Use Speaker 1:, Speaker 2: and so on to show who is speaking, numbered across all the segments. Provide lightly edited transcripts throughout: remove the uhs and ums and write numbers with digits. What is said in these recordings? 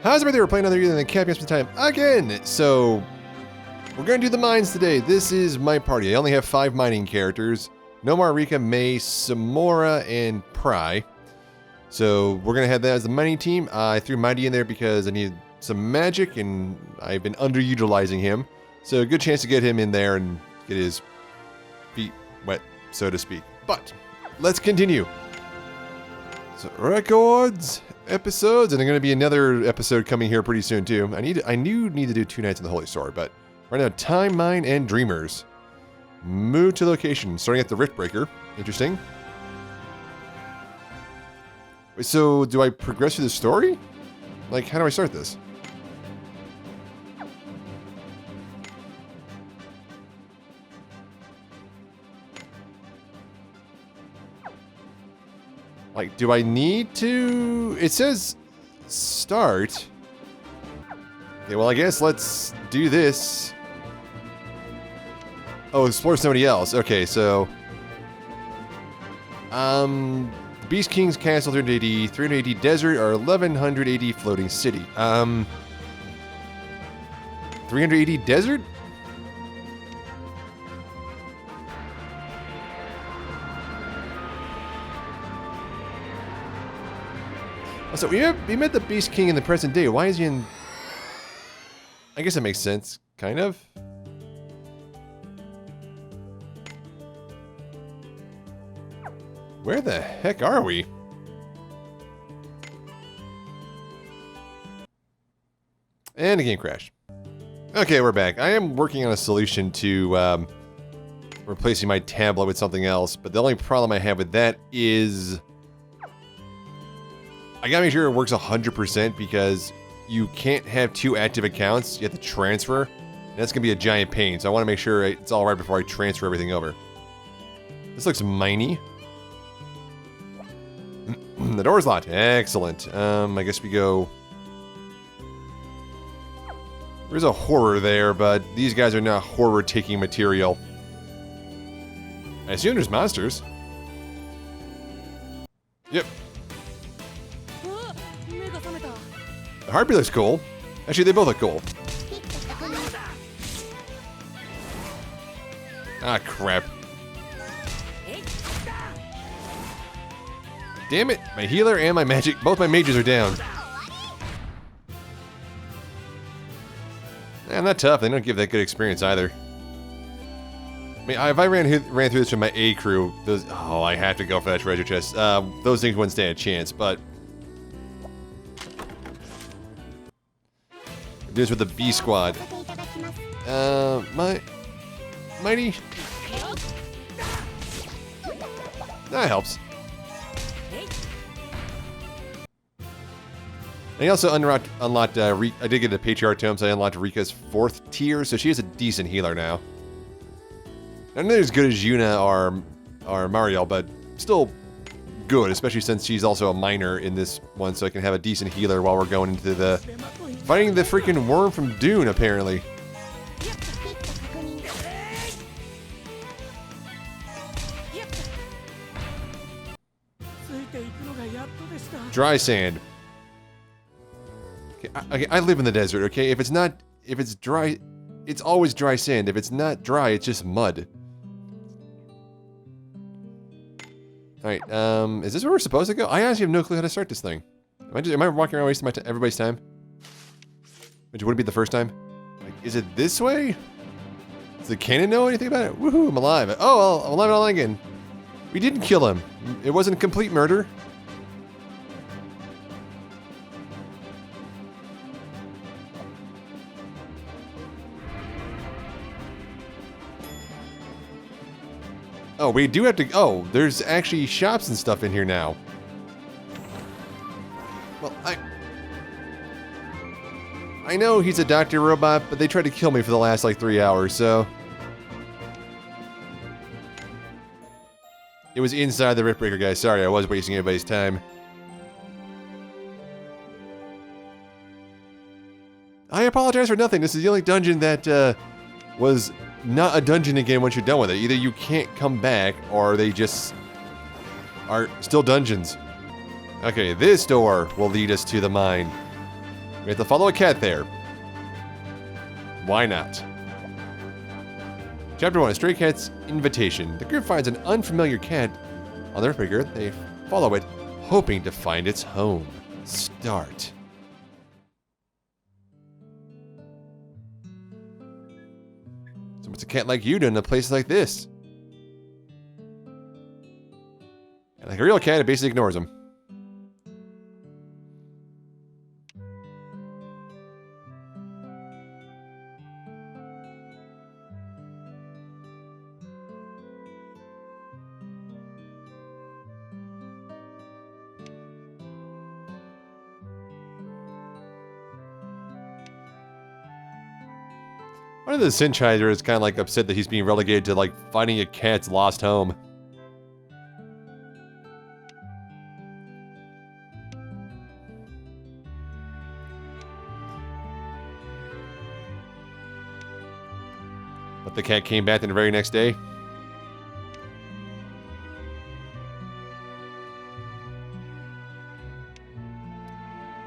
Speaker 1: How's everybody? We're playing another year than the Captain some time again. So we're gonna do the mines today. This is my party. I only have 5 mining characters: Nomar, Rika, May, Samora, and Pry. So we're gonna have that as the mining team. I threw Mighty in there because I needed some magic, and I've been underutilizing him. So a good chance to get him in there and get his feet wet, so to speak. But let's continue. So records, episodes, and there's going to be another episode coming here pretty soon too. I need to do 2 nights in the Holy Sword, but right now, Time Mine and Dreamers. Move to location, starting at the Rift Breaker. Interesting. Wait, so do I progress through the story? Like, how do I start this? Like, do I need to... It says start. Okay, well, I guess let's do this. Oh, explore somebody else. Okay, so... Beast King's Castle, 380, 380 Desert, or 1180 Floating City. 380 Desert? So we met the Beast King in the present day. Why is he in... I guess that makes sense, kind of. Where the heck are we? And a game crash. Okay, we're back. I am working on a solution to replacing my tablet with something else, but the only problem I have with that is... I gotta make sure it works 100% because you can't have 2 active accounts. You have to transfer. And that's gonna be a giant pain, so I want to make sure it's all right before I transfer everything over. This looks miney. The door's locked. Excellent. I guess we go... There's a horror there, but these guys are not horror-taking material. I assume there's monsters. Yep. The Harpy looks cool. Actually, they both look cool. Ah, crap. Damn it, my healer and my magic, both my mages are down. I'm not tough, they don't give that good experience either. I mean, if I ran through this with my A crew, those, oh, I have to go for that treasure chest. Those things wouldn't stand a chance, but... Do this with the B squad. Mighty. That helps. And I also unlocked I did get the Patriarch Tome, so I unlocked Rika's 4th tier, so she is a decent healer now. I'm not as good as Yuna or Mariel, but still good, especially since she's also a miner in this one, so I can have a decent healer while we're going into the... Fighting the freaking worm from Dune, apparently. Dry sand. Okay, I live in the desert, okay? If it's dry, it's always dry sand. If it's not dry, it's just mud. Alright, is this where we're supposed to go? I honestly have no clue how to start this thing. Am I walking around wasting everybody's time? Which wouldn't be the first time? Like, is it this way? Does the cannon know anything about it? Woohoo, I'm alive. Oh, I'm alive and online again. We didn't kill him. It wasn't complete murder. Oh, we do have to... Oh, there's actually shops and stuff in here now. Well, I know he's a doctor robot, but they tried to kill me for the last, like, 3 hours, so... It was inside the Rift Breaker, guys. Sorry, I was wasting everybody's time. I apologize for nothing. This is the only dungeon that, was not a dungeon again once you're done with it. Either you can't come back, or they just are still dungeons. Okay, this door will lead us to the mine. We have to follow a cat there. Why not? Chapter 1, A Stray Cat's Invitation. The group finds an unfamiliar cat on their figure. They follow it, hoping to find its home. Start. So what's a cat like you doing in a place like this? And like a real cat, it basically ignores him. One of the Synchiser is kind of like upset that he's being relegated to like finding a cat's lost home. But the cat came back the very next day.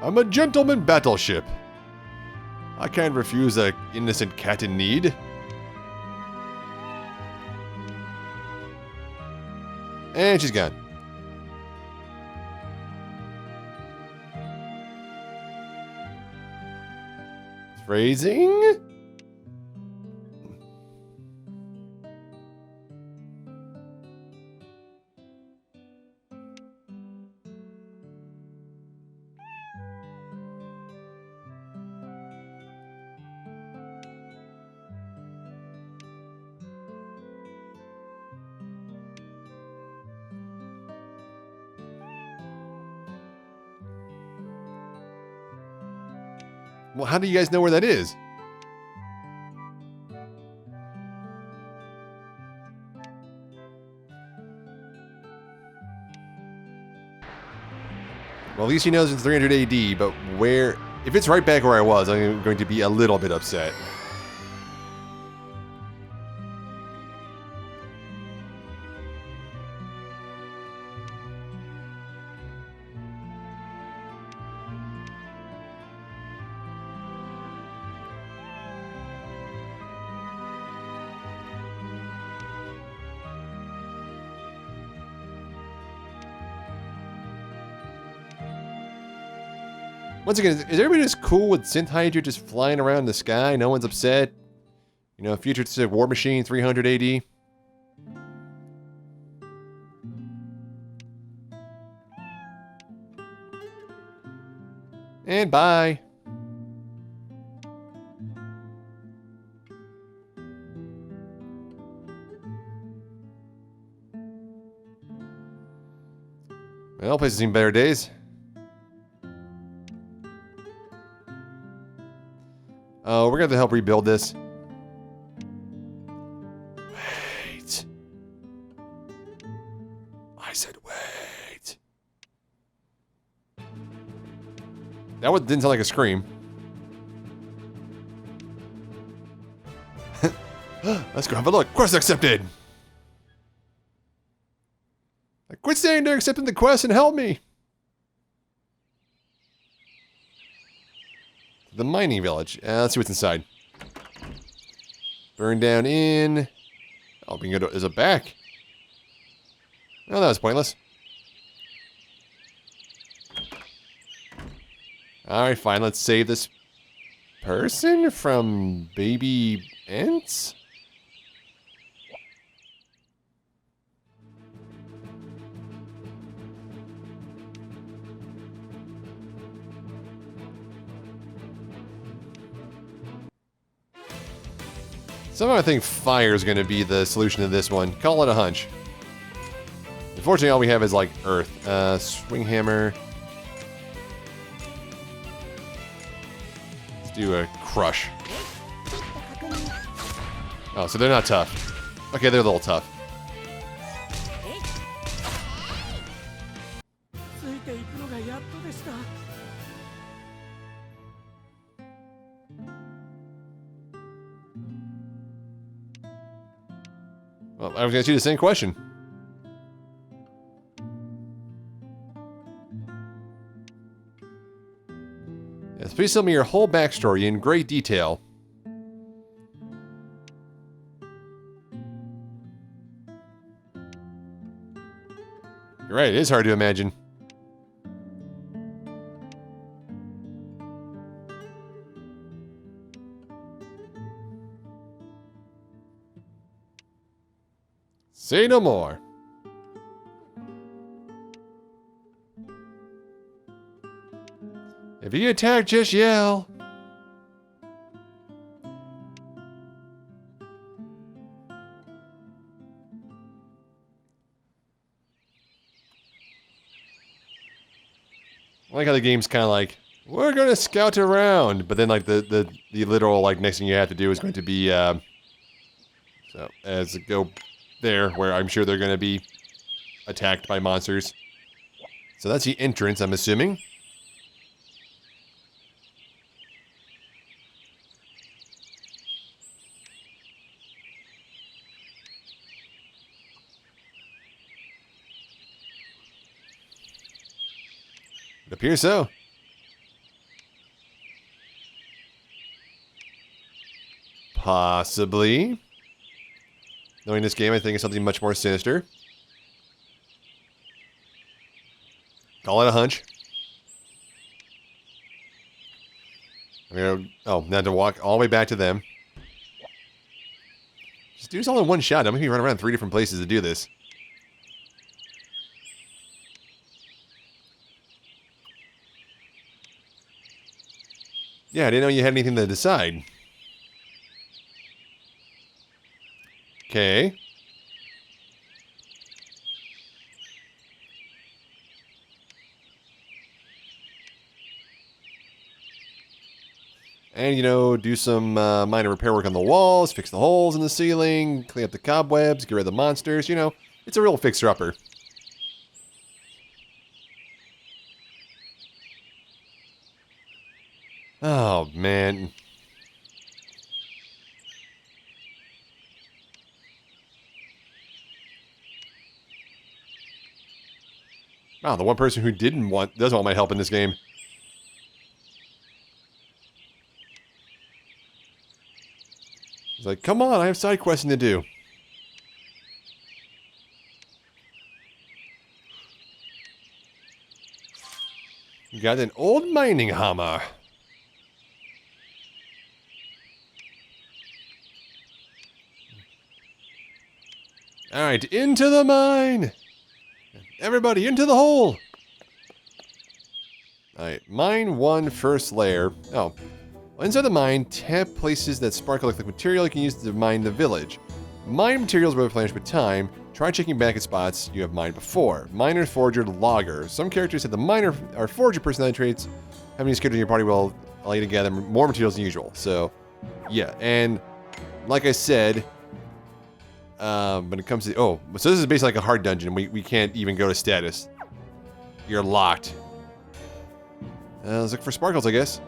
Speaker 1: I'm a gentleman battleship. I can't refuse an innocent cat in need. And she's gone. Phrasing? Well, how do you guys know where that is? Well, at least he knows it's 300 AD, but where... If it's right back where I was, I'm going to be a little bit upset. Once again, is everybody just cool with Synth Hydra just flying around in the sky? No one's upset? You know, futuristic war machine, 300 AD? And bye. Well, places seen better days. Oh, we're going to have to help rebuild this. Wait. I said wait. That one didn't sound like a scream. Let's go have a look. Quest accepted. Quit standing there accepting the quest and help me. The mining village. Let's see what's inside. Burn down in. Oh, being good. Is it back? Oh, that was pointless. Alright, fine. Let's save this person from baby ants. Somehow I think fire is going to be the solution to this one. Call it a hunch. Unfortunately, all we have is like earth. Swing hammer. Let's do a crush. Oh, so they're not tough. Okay, they're a little tough. Well, I was going to ask you the same question. Yes, Please tell me your whole backstory in great detail. You're right, it is hard to imagine. Say no more. If you attack, just yell. I like how the game's kind of like, we're going to scout around, but then like the literal like next thing you have to do is going to be so as go there where I'm sure they're going to be attacked by monsters. So that's the entrance, I'm assuming. It appears so. Possibly. Knowing this game, I think it's something much more sinister. Call it a hunch. I'm gonna, oh, now to walk all the way back to them. Just do this all in one shot. I'm gonna be running around 3 different places to do this. Yeah, I didn't know you had anything to decide. Okay. And, you know, do some minor repair work on the walls, fix the holes in the ceiling, clean up the cobwebs, get rid of the monsters. You know, it's a real fixer-upper. Oh, man. Wow, the one person who doesn't want my help in this game. He's like, come on, I have side questing to do. You got an old mining hammer. Alright, into the mine! Everybody, into the hole! Alright, mine 1 first layer. Oh. Inside the mine, tap places that sparkle like material you can use to mine the village. Mine materials will replenish with time. Try checking back at spots you have mined before. Miner, Forger, Logger. Some characters have the Miner or Forger personality traits. Having these characters in your party will allow you to gather more materials than usual. So, yeah. And, like I said, when it comes to... Oh, so this is basically like a hard dungeon. We can't even go to status. You're locked. Let's look for sparkles, I guess.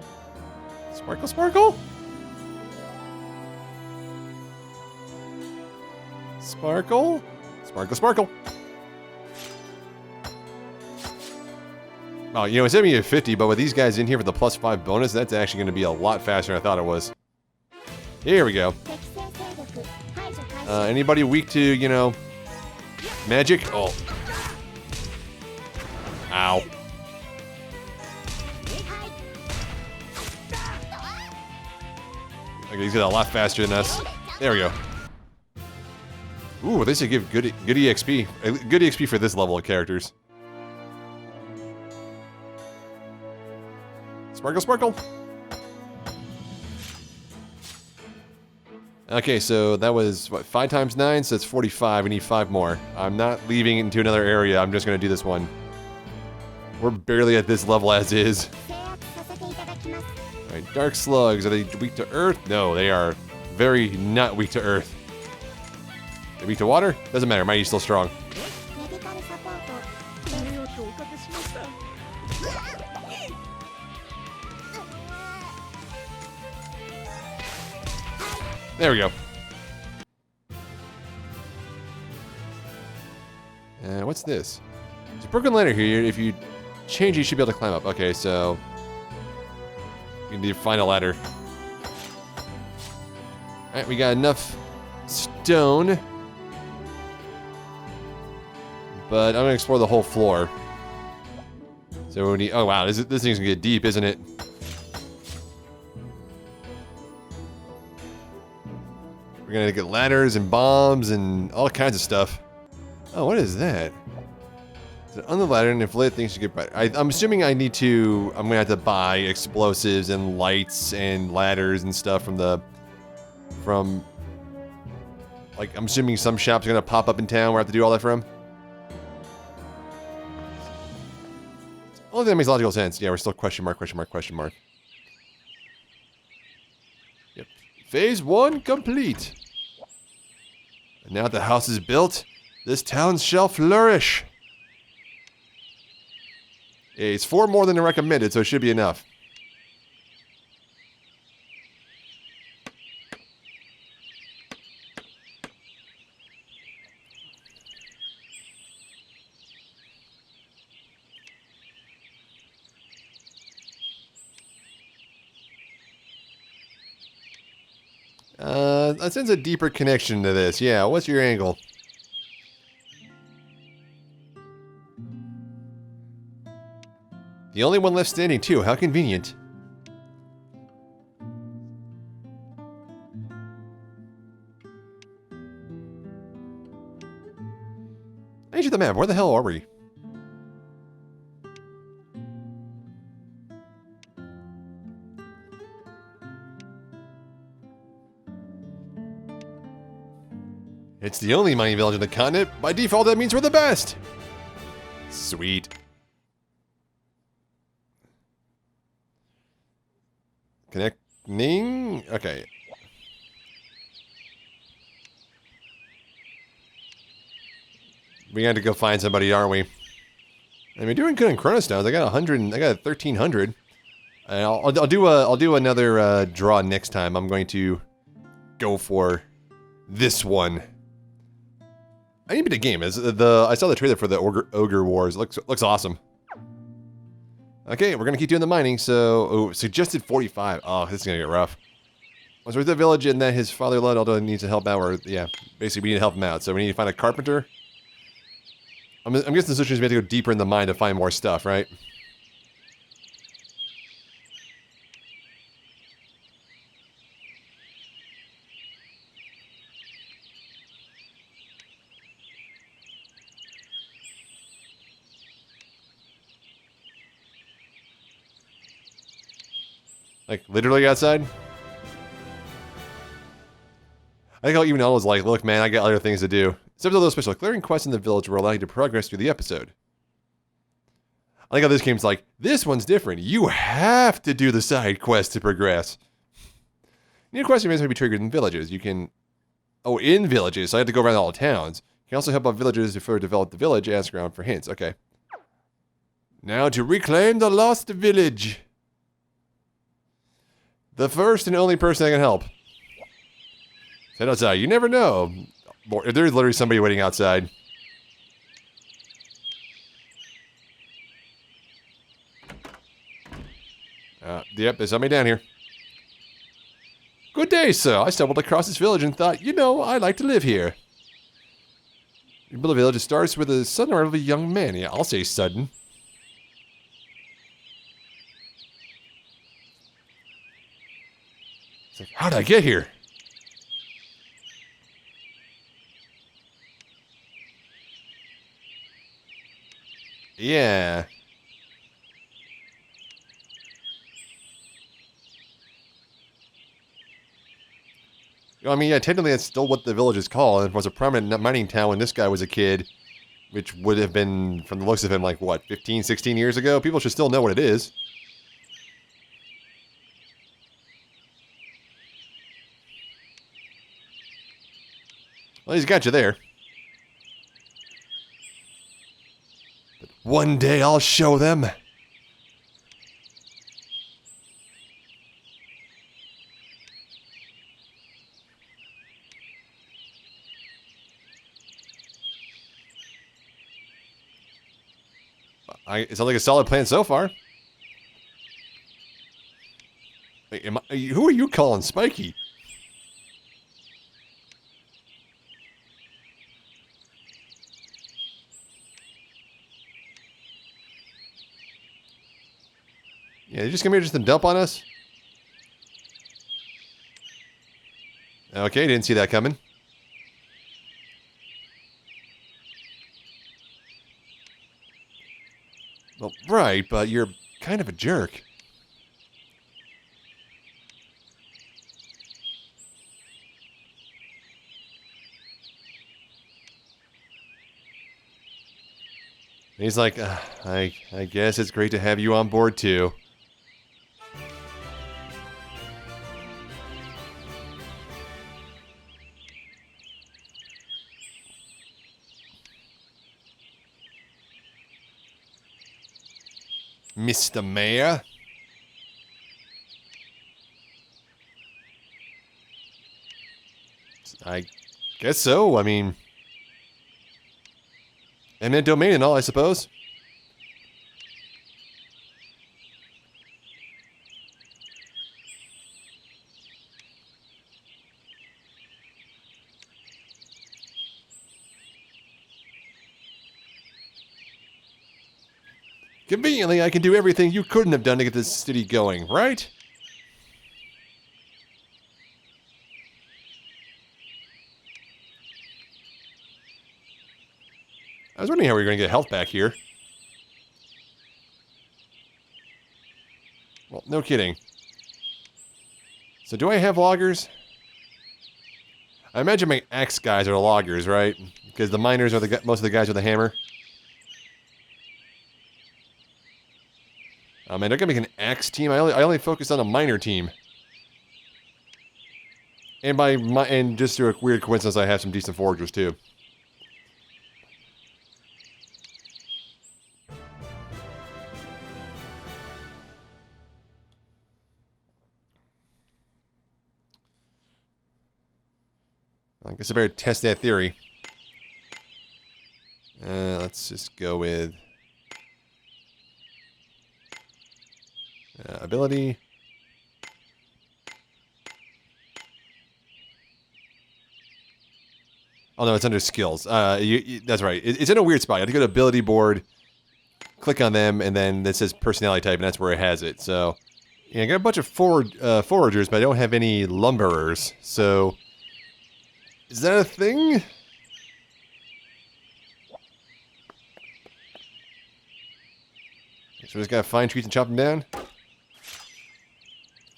Speaker 1: Sparkle, sparkle? Sparkle? Sparkle, sparkle. Oh, you know, it's at me at 50, but with these guys in here for the +5 bonus, that's actually going to be a lot faster than I thought it was. Here we go. Anybody weak to, you know, magic? Oh. Ow. Okay, he's got a lot faster than us. There we go. Ooh, they should give good EXP. Good EXP for this level of characters. Sparkle, sparkle. Okay, so that was, what, 5 times 9? So it's 45. We need 5 more. I'm not leaving into another area. I'm just going to do this one. We're barely at this level as is. Alright, dark slugs. Are they weak to earth? No, they are very not weak to earth. They're weak to water? Doesn't matter. Mighty's still strong. There we go. What's this? There's a broken ladder here. If you change it, you should be able to climb up. Okay, so... We need to find a ladder. Alright, we got enough stone. But I'm gonna explore the whole floor. So we need, oh wow, this thing's gonna get deep, isn't it? We're gonna get ladders and bombs and all kinds of stuff. Oh, what is that? On the ladder, and if lit, things should get brighter. I'm assuming I'm gonna have to buy explosives and lights and ladders and stuff from, like, I'm assuming some shops are gonna pop up in town where I have to do all that from. Only thing that makes logical sense. Yeah, we're still question mark. Yep. Phase 1 complete. And now that the house is built, this town shall flourish. It's 4 more than the recommended, so it should be enough. I sense a deeper connection to this. Yeah, what's your angle? The only one left standing, too. How convenient. I need you the map. Where the hell are we? It's the only mining village on the continent. By default, that means we're the best. Sweet. Connecting? Okay. We got to go find somebody, aren't we? I mean, doing good in Chronostones. I got 100. I got 1,300. And I'll do another draw next time. I'm going to go for this one. I need to beat the game. I saw the trailer for the Ogre Wars. It looks awesome. Okay, we're gonna keep doing the mining. So, suggested 45. Oh, this is gonna get rough. Was with the village and that his father led, although he needs to help out. Or yeah, basically we need to help him out. So we need to find a carpenter. I'm guessing the solution is we have to go deeper in the mine to find more stuff, right? Like, literally outside? I think how even Ellen's like, look man, I got other things to do. Except for those special clearing quests in the village will allow you to progress through the episode. I like how this game's like, this one's different. You have to do the side quest to progress. New quests may be triggered in villages. You can... Oh, in villages, so I have to go around all the towns. You can also help out villagers to further develop the village, ask around for hints. Okay. Now to reclaim the lost village. The first and only person that can help. Head outside. You never know. There's literally somebody waiting outside. Yep, there's somebody down here. Good day, sir. I stumbled across this village and thought, you know, I'd like to live here. You build a village. It starts with a sudden arrival of a young man. Yeah, I'll say sudden. It's like, how did I get here? Yeah. I mean, yeah, technically that's still what the village is called. It was a prominent mining town when this guy was a kid, which would have been, from the looks of him, like, what, 15, 16 years ago? People should still know what it is. Well, he's got you there. But one day I'll show them. It sounds like a solid plan so far. who are you calling Spiky? Yeah, you just come here just to dump on us? Okay, didn't see that coming. Well, right, but you're kind of a jerk. And he's like, I guess it's great to have you on board too. Mr. Mayor? I guess so. I mean, eminent domain and all, I suppose. Conveniently, I can do everything you couldn't have done to get this city going, right? I was wondering how we were going to get health back here. Well, no kidding. So do I have loggers? I imagine my axe guys are the loggers, right? Because the miners are most of the guys with a hammer. Oh man, they're gonna make an axe team. I only focused on a miner team. And just through a weird coincidence, I have some decent foragers too. I guess I better test that theory. Let's just go with ability. Oh no, it's under skills. That's right. It's in a weird spot. You have to go to ability board, click on them, and then it says personality type, and that's where it has it. So, yeah, I got a bunch of foragers, but I don't have any lumberers. So, is that a thing? So we just gotta find trees and chop them down.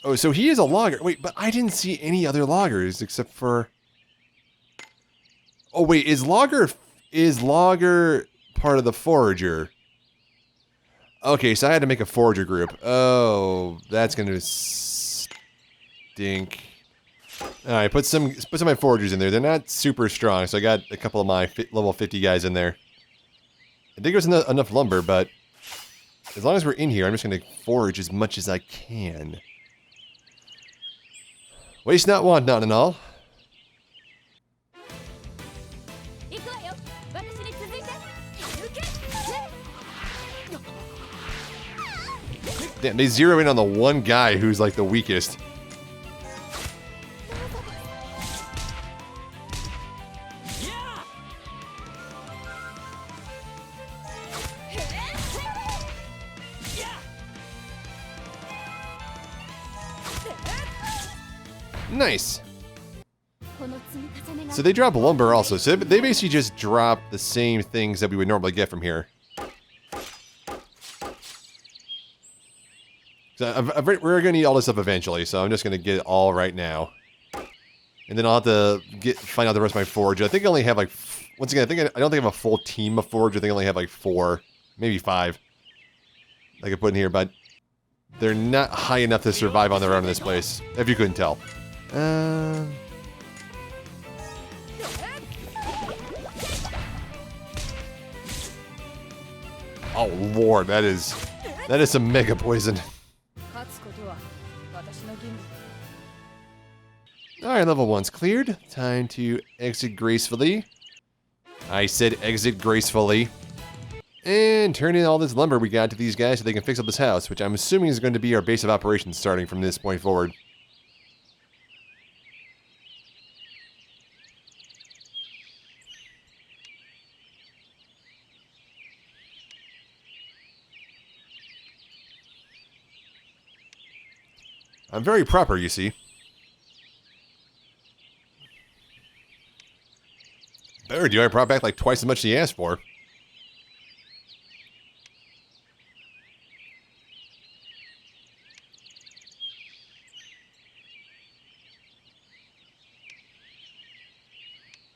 Speaker 1: Oh, so he is a logger. Wait, but I didn't see any other loggers except for... Oh, wait, is logger part of the forager? Okay, so I had to make a forager group. Oh, that's gonna stink. Alright, put some of my foragers in there. They're not super strong, so I got a couple of my level 50 guys in there. I think there's enough lumber, but as long as we're in here, I'm just gonna forage as much as I can. Waste not, want not, and all. Damn, they zero in on the one guy who's like the weakest. Nice. So they drop lumber also. So they basically just drop the same things that we would normally get from here. So we're going to need all this stuff eventually, so I'm just going to get it all right now. And then I'll have to find out the rest of my forage. I think I only have like... Once again, I don't think I have a full team of forage. I think I only have like 4, maybe 5 I could put in here, but they're not high enough to survive on their own in this place, if you couldn't tell. Oh lord, that is some mega poison. Alright, level 1's cleared. Time to exit gracefully. I said exit gracefully. And turn in all this lumber we got to these guys so they can fix up this house, which I'm assuming is going to be our base of operations starting from this point forward. I'm very proper, you see. Better do. I brought back like twice as much as he asked for.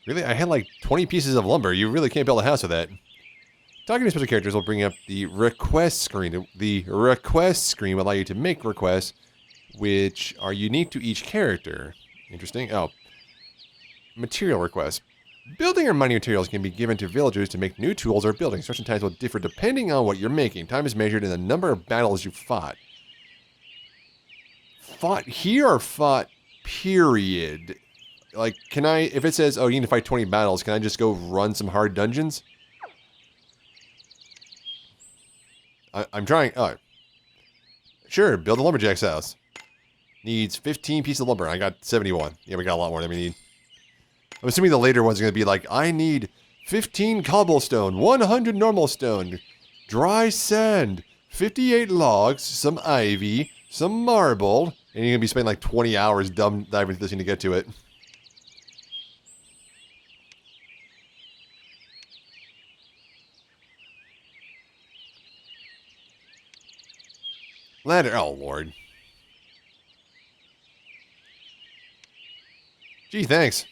Speaker 1: Really? I had like 20 pieces of lumber. You really can't build a house with that. Talking to special characters will bring up the request screen. The request screen will allow you to make requests which are unique to each character. Interesting. Oh. Material requests. Building or mining materials can be given to villagers to make new tools or buildings. Construction times will differ depending on what you're making. Time is measured in the number of battles you fought. Fought here or fought period? Like, can I, if it says, oh, you need to fight 20 battles, can I just go run some hard dungeons? I'm trying, oh. Sure, build a lumberjack's house. Needs 15 pieces of lumber. I got 71. Yeah, we got a lot more than we need. I'm assuming the later one's going to be like, I need 15 cobblestone, 100 normal stone, dry sand, 58 logs, some ivy, some marble, and you're going to be spending like 20 hours diving into this thing to get to it. Ladder, oh lord. Gee, thanks.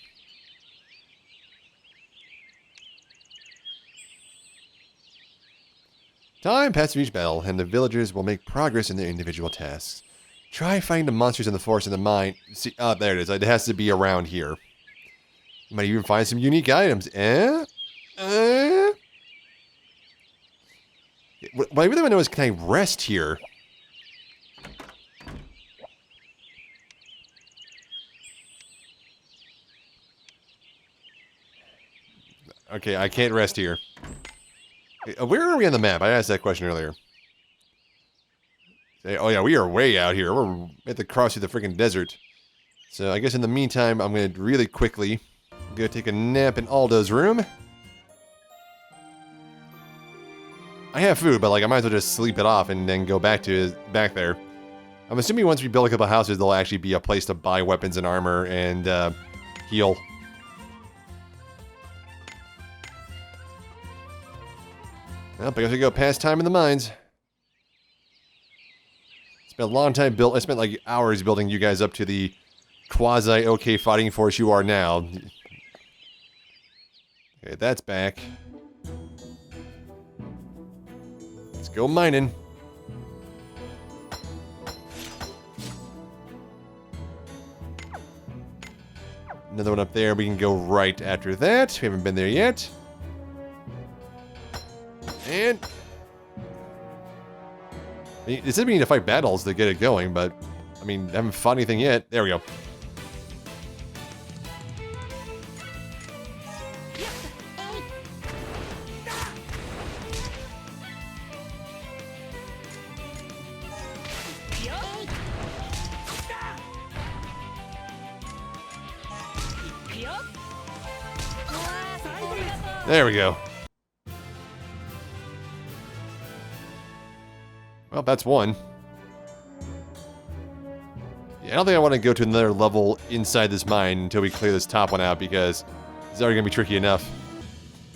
Speaker 1: Time passes each battle, and the villagers will make progress in their individual tasks. Try finding the monsters in the forest and the mine. See, oh, there it is. It has to be around here. You might even find some unique items. What I really want to know is, can I rest here? Okay, I can't rest here. Where are we on the map? I asked that question earlier. Oh yeah, we are way out here. We're at the cross of the freaking desert. So I guess in the meantime, I'm going to really quickly go take a nap in Aldo's room. I have food, but like I might as well just sleep it off and then go back there. I'm assuming once we build a couple houses, there'll actually be a place to buy weapons and armor and heal. Well, I guess we go past time in the mines. Spent a long time I spent like hours building you guys up to the quasi-okay fighting force you are now. Okay, that's back. Let's go mining. Another one up there. We can go right after that. We haven't been there yet. And it said we need to fight battles to get it going, but I mean, I haven't fought anything yet. There we go. There we go. Well, that's one. Yeah, I don't think I want to go to another level inside this mine until we clear this top one out, because it's already going to be tricky enough.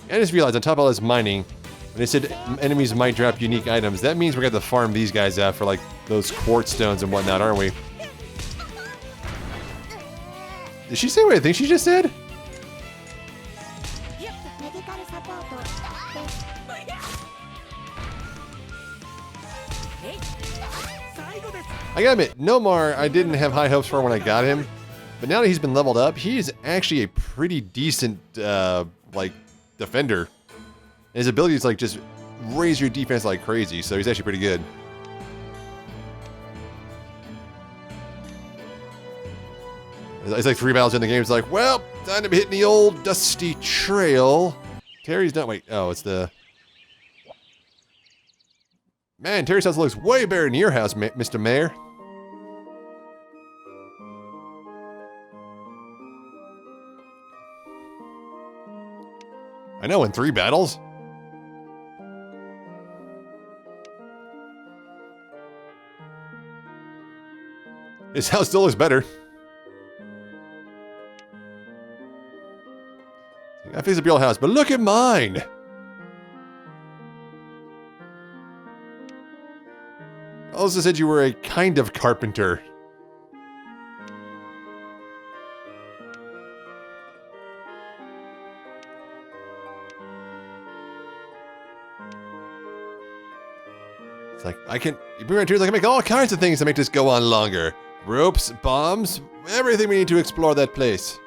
Speaker 1: I just realized on top of all this mining, when they said enemies might drop unique items, that means we're going to have to farm these guys out for like those quartz stones and whatnot, aren't we? Did she say what I think she just said? I gotta admit, Nomar, I didn't have high hopes for when I got him, but now that he's been leveled up, he is actually a pretty decent, like, defender. And his ability is like just raise your defense like crazy, so he's actually pretty good. It's like 3 battles in the game. It's like, well, time to be hitting the old dusty trail. Terry's not. Wait, oh, it's the. Man, Terry's house looks way better than your house, Mr. Mayor. I know, in 3 battles. His house still looks better. I fixed up your house, but look at mine. I also said you were a kind of carpenter. It's like, you bring my tools, I can make all kinds of things to make this go on longer. Ropes, bombs, everything we need to explore that place.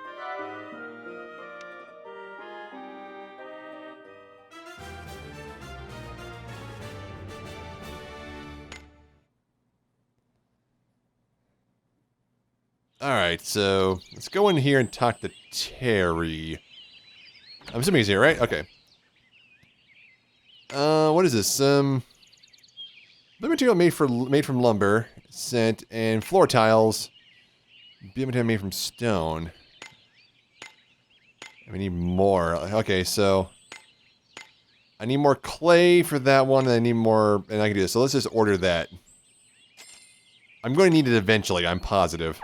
Speaker 1: Alright, so let's go in here and talk to Terry. I'm assuming he's here, right? Okay. What is this? The material made from lumber, scent, and floor tiles. Material made from stone. And we need more. Okay, so I need more clay for that one, and I need more, and I can do this. So let's just order that. I'm going to need it eventually, I'm positive.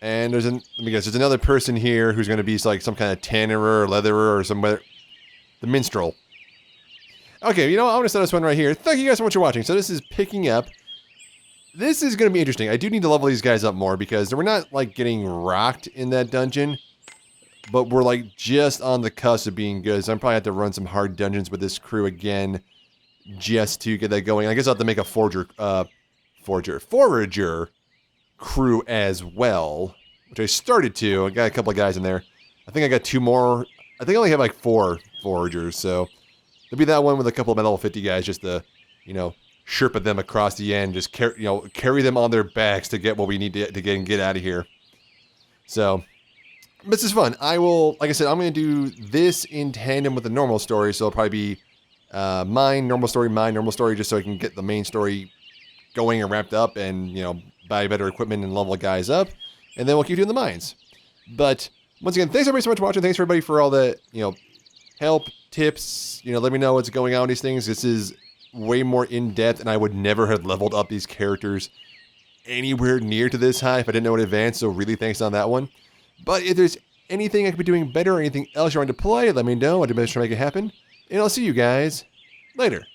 Speaker 1: And there's there's another person here who's going to be like some kind of tannerer or leatherer or somewhere. The minstrel. Okay, you know what? I'm going to set this one right here. Thank you guys so much for watching. So this is picking up. This is going to be interesting. I do need to level these guys up more because we're not like getting rocked in that dungeon. But we're like just on the cusp of being good. So I'm probably have to run some hard dungeons with this crew again. Just to get that going. I guess I'll have to make a forager crew as well, which I started to. I got a couple of guys in there. I think I got 2 more. I think I only have like 4 foragers, so there'll be that one with a couple of my level 50 guys just to, you know, Sherpa them across the end, just carry them on their backs to get what we need to get out of here. So this is fun. I will, like I said, I'm going to do this in tandem with the normal story, so it'll probably be mine, normal story, just so I can get the main story going and wrapped up and, you know, buy better equipment and level guys up, and then we'll keep doing the mines. But once again, thanks everybody so much for watching. Thanks everybody for all the, you know, help, tips, you know, let me know what's going on with these things. This is way more in-depth, and I would never have leveled up these characters anywhere near to this high if I didn't know in advance, so really thanks on that one. But if there's anything I could be doing better or anything else you want to play, let me know. I'll do my best to make it happen, and I'll see you guys later.